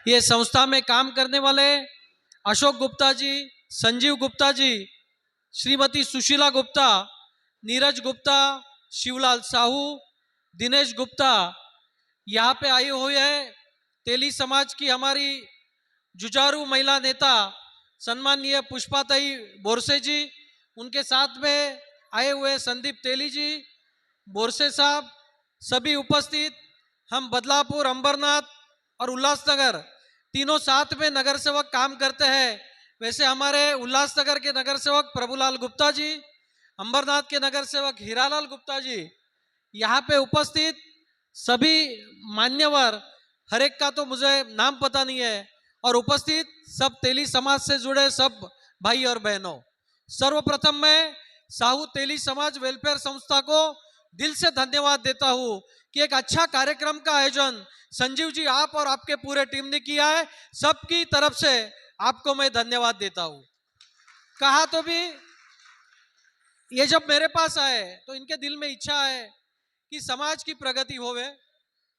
ये संस्था में काम करने वाले अशोक गुप्ता जी, संजीव गुप्ता जी, श्रीमती सुशीला गुप्ता, नीरज गुप्ता, शिवलाल साहू, दिनेश गुप्ता यहाँ पे आई हुई है। तेली समाज की हमारी जुझारू महिला नेता सम्माननीय पुष्पाताई बोरसे जी, उनके साथ में आए हुए संदीप तेली जी, बोरसे साहब, सभी उपस्थित। हम बदलापुर, अंबरनाथ और उल्लासनगर तीनों साथ में नगर सेवक काम करते हैं। वैसे हमारे उल्लासनगर के नगर सेवक प्रभुलाल गुप्ता जी, अंबरनाथ के नगर सेवक हीरालाल गुप्ता जी, यहाँ पे उपस्थित सभी मान्यवर, हर एक का तो मुझे नाम पता नहीं है, और उपस्थित सब तेली समाज से जुड़े सब भाई और बहनों, सर्वप्रथम मैं साहू तेली समाज वेलफेयर संस्था को दिल से धन्यवाद देता हूं कि एक अच्छा कार्यक्रम का आयोजन संजीव जी आप और आपके पूरे टीम ने किया है। सबकी तरफ से आपको मैं धन्यवाद देता हूं। कहा तो भी ये जब मेरे पास आए तो इनके दिल में इच्छा है कि समाज की प्रगति होवे,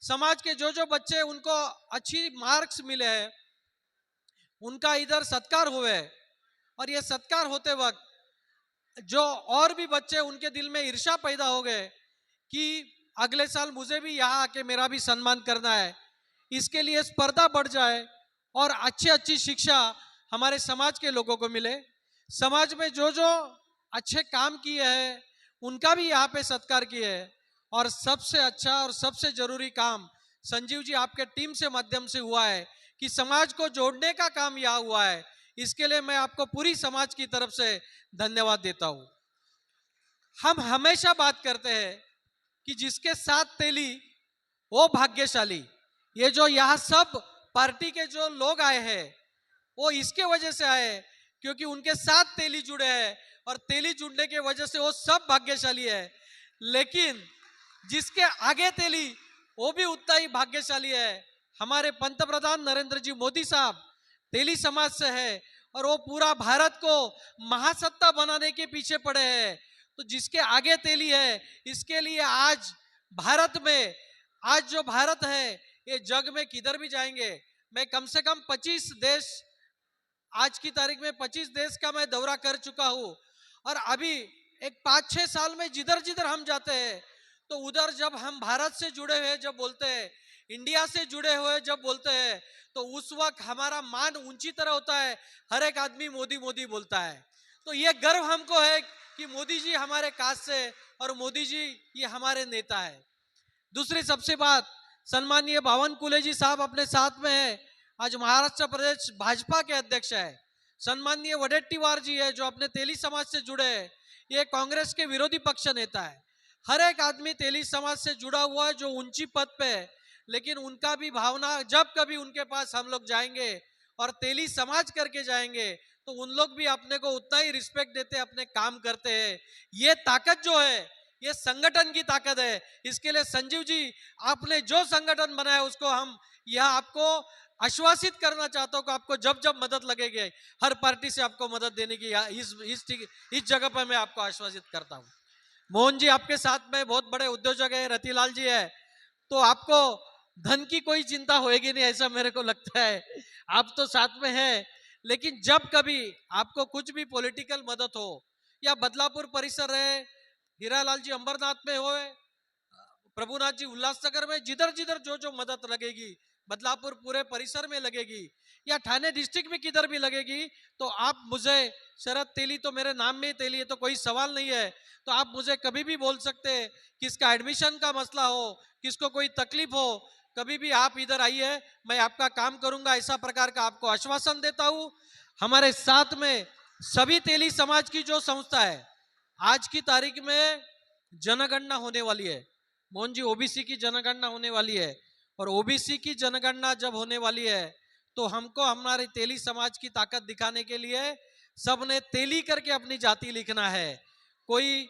समाज के जो जो बच्चे उनको अच्छी मार्क्स मिले हैं उनका इधर सत्कार हुए, और ये सत्कार होते वक्त जो और भी बच्चे उनके दिल में ईर्ष्या पैदा हो गए कि अगले साल मुझे भी यहाँ आके मेरा भी सम्मान करना है, इसके लिए स्पर्धा बढ़ जाए और अच्छी अच्छी शिक्षा हमारे समाज के लोगों को मिले। समाज में जो जो अच्छे काम किए हैं उनका भी यहाँ पे सत्कार किए है, और सबसे अच्छा और सबसे जरूरी काम संजीव जी आपके टीम से माध्यम से हुआ है कि समाज को जोड़ने का काम यहाँ हुआ है। इसके लिए मैं आपको पूरी समाज की तरफ से धन्यवाद देता हूं। हम हमेशा बात करते हैं कि जिसके साथ तेली वो भाग्यशाली। ये जो यहाँ सब पार्टी के जो लोग आए हैं वो इसके वजह से आए क्योंकि उनके साथ तेली जुड़े हैं, और तेली जुड़ने के वजह से वो सब भाग्यशाली है। लेकिन जिसके आगे तेली वो भी उतना ही भाग्यशाली है। हमारे पंतप्रधान नरेंद्र जी मोदी साहब तेली समाज से है और वो पूरा भारत को महासत्ता बनाने के पीछे पड़े हैं। तो जिसके आगे तेली है, इसके लिए आज भारत में, आज जो भारत है ये जग में किधर भी जाएंगे, मैं कम से कम 25 देश, आज की तारीख में 25 देश का मैं दौरा कर चुका हूं। और अभी एक 5-6 साल में जिधर जिधर हम जाते हैं तो उधर जब हम भारत से जुड़े हुए जब बोलते हैं, इंडिया से जुड़े हुए जब बोलते हैं, तो उस वक्त हमारा मान ऊंची तरह होता है। हर एक आदमी मोदी मोदी बोलता है। तो ये गर्व हमको है कि मोदी जी हमारे कास्ट से और मोदी जी ये हमारे नेता है। दूसरी सबसे बात, सम्मानीय बावनकुले जी साहब अपने साथ में है, आज महाराष्ट्र प्रदेश भाजपा के अध्यक्ष है। सम्मानीय वडेट्टीवार जी है जो अपने तेली समाज से जुड़े हैं, ये कांग्रेस के विरोधी पक्ष नेता है। हर एक आदमी तेली समाज से जुड़ा हुआ है जो ऊंची पद पे है, लेकिन उनका भी भावना, जब कभी उनके पास हम लोग जाएंगे और तेली समाज करके जाएंगे तो उन लोग भी अपने को उतना ही रिस्पेक्ट देते हैं, अपने काम करते हैं। ये ताकत जो है ये संगठन की ताकत है। इसके लिए संजीव जी आपने जो संगठन बनाया उसको हम यह आपको आश्वासित करना चाहता हूं कि आपको जब जब मदद लगेगी हर पार्टी से आपको मदद देने की इस जगह पर मैं आपको आश्वासित करता हूं। मोहन जी आपके साथ में बहुत बड़े उद्योजक है, रतिलाल जी है, तो आपको धन की कोई चिंता होएगी नहीं ऐसा मेरे को लगता है, आप तो साथ में हैं। लेकिन जब कभी आपको कुछ भी पॉलिटिकल मदद हो, या बदलापुर परिसर है, हीरालाल जी अंबरनाथ में हो, प्रभुनाथ जी उल्लासनगर में, जिधर जिधर जो जो मदद लगेगी, बदलापुर पूरे परिसर में लगेगी या ठाणे डिस्ट्रिक्ट में किधर भी लगेगी, तो आप मुझे, शरद तेली तो मेरे नाम में तेली है तो कोई सवाल नहीं है, तो आप मुझे कभी भी बोल सकते हैं। किसका एडमिशन का मसला हो, किसको कोई तकलीफ हो, कभी भी आप इधर आइए, मैं आपका काम करूंगा, ऐसा प्रकार का आपको आश्वासन देता हूं। हमारे साथ में सभी तेली समाज की जो संस्था है, आज की तारीख में जनगणना होने वाली है। मोहन जी ओबीसी की जनगणना होने वाली है, और ओबीसी की जनगणना जब होने वाली है तो हमको हमारे तेली समाज की ताकत दिखाने के लिए सबने तेली करके अपनी जाति लिखना है। कोई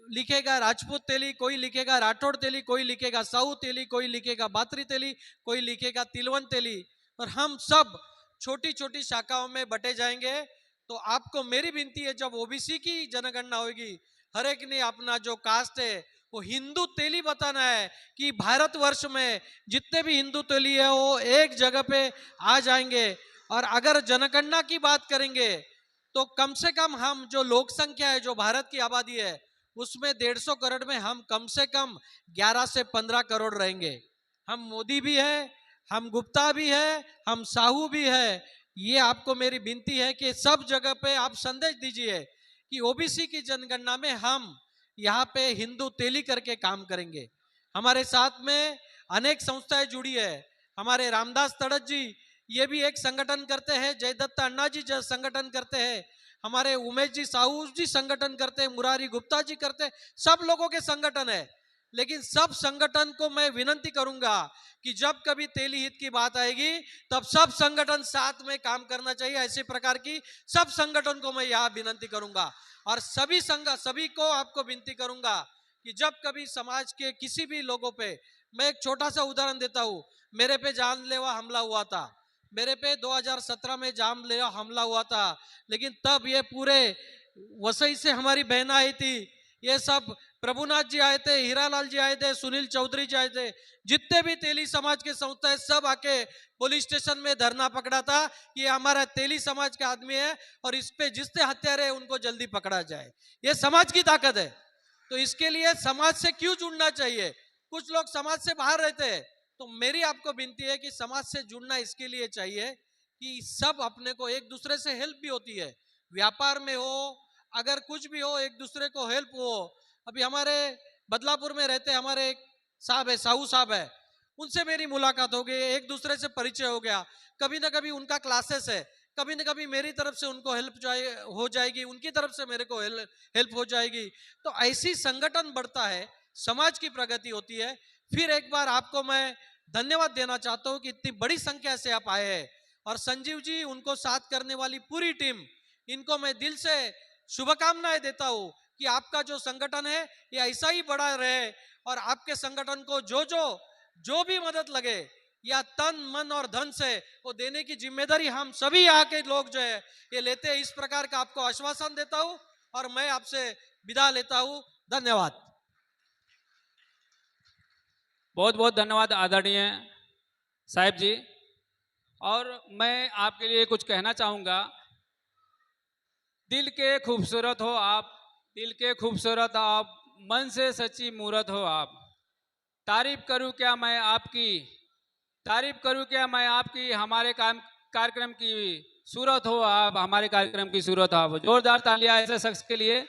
लिखेगा राजपूत तेली, कोई लिखेगा राठौड़ तेली, कोई लिखेगा साहू तेली, कोई लिखेगा बात्री तेली, कोई लिखेगा तिलवन तेली, और हम सब छोटी छोटी शाखाओं में बटे जाएंगे। तो आपको मेरी विनती है, जब ओबीसी की जनगणना होगी, हर एक ने अपना जो कास्ट है वो हिंदू तेली बताना है कि भारतवर्ष में जितने भी हिंदू तेली है वो एक जगह पे आ जाएंगे। और अगर जनगणना की बात करेंगे तो कम से कम हम जो लोक संख्या है, जो भारत की आबादी है, उसमें 150 करोड़ में हम कम से कम 11 से 15 करोड़ रहेंगे। हम मोदी भी है, हम गुप्ता भी है, हम साहू भी है। ये आपको मेरी विनती है कि सब जगह पे आप संदेश दीजिए कि ओबीसी की जनगणना में हम यहाँ पे हिंदू तेली करके काम करेंगे। हमारे साथ में अनेक संस्थाएं जुड़ी है। हमारे रामदास तड़त जी ये भी एक संगठन करते हैं, जयदत्त अन्ना जी संगठन करते हैं, हमारे उमेश जी साहू जी संगठन करते हैं, मुरारी गुप्ता जी करते हैं। सब लोगों के संगठन है। लेकिन सब संगठन को मैं विनती करूंगा कि जब कभी तेली हित की बात आएगी तब सब संगठन साथ में काम करना चाहिए। ऐसे प्रकार की सब संगठन को मैं यहाँ विनती करूंगा। और सभी को आपको विनती करूंगा कि जब कभी समाज के किसी भी लोगों पे, मैं एक छोटा सा उदाहरण देता हूं। मेरे पे जानलेवा हमला हुआ था, मेरे पे 2017 में जानलेवा हमला हुआ था। लेकिन तब ये पूरे वसई से हमारी बहन आई थी, ये सब प्रभुनाथ जी आए थे, हीरालाल जी आए थे, सुनील चौधरी जी आए थे, जितने भी तेली समाज के संस्था है सब आके पुलिस स्टेशन में धरना पकड़ा था कि ये हमारा तेली समाज का आदमी है और इस पे जिससे हत्यारे उनको जल्दी पकड़ा जाए। ये समाज की ताकत है। तो इसके लिए समाज से क्यों जुड़ना चाहिए? कुछ लोग समाज से बाहर रहते हैं, तो मेरी आपको विनती है कि समाज से जुड़ना इसके लिए चाहिए कि सब अपने को एक दूसरे से हेल्प भी होती है। व्यापार में हो, अगर कुछ भी हो, एक दूसरे को हेल्प हो। अभी हमारे बदलापुर में रहते हमारे एक साहब है, साहू साहब है, उनसे मेरी मुलाकात हो गई, एक दूसरे से परिचय हो गया। कभी ना कभी उनका क्लासेस है, कभी ना कभी मेरी तरफ से उनको हेल्प हो जाएगी, उनकी तरफ से मेरे को हेल्प हो जाएगी। तो ऐसी संगठन बढ़ता है, समाज की प्रगति होती है। फिर एक बार आपको मैं धन्यवाद देना चाहता हूं कि इतनी बड़ी संख्या से आप आए हैं। और संजीव जी, उनको साथ करने वाली पूरी टीम, इनको मैं दिल से शुभकामनाएं देता हूं कि आपका जो संगठन है ये ऐसा ही बड़ा रहे। और आपके संगठन को जो भी मदद लगे या तन मन और धन से वो देने की जिम्मेदारी हम सभी यहाँ के लोग जो है ये लेते हैं। इस प्रकार का आपको आश्वासन देता हूं और मैं आपसे विदा लेता हूं। धन्यवाद। बहुत बहुत धन्यवाद आदरणीय साहिब जी। और मैं आपके लिए कुछ कहना चाहूँगा। दिल के खूबसूरत हो आप, दिल के खूबसूरत आप, मन से सच्ची मूरत हो आप। तारीफ करूँ क्या मैं आपकी, तारीफ करूँ क्या मैं आपकी, हमारे कार्यक्रम की सूरत हो आप, हमारे कार्यक्रम की सूरत हो आप। जोरदार तालियां ऐसे शख्स के लिए।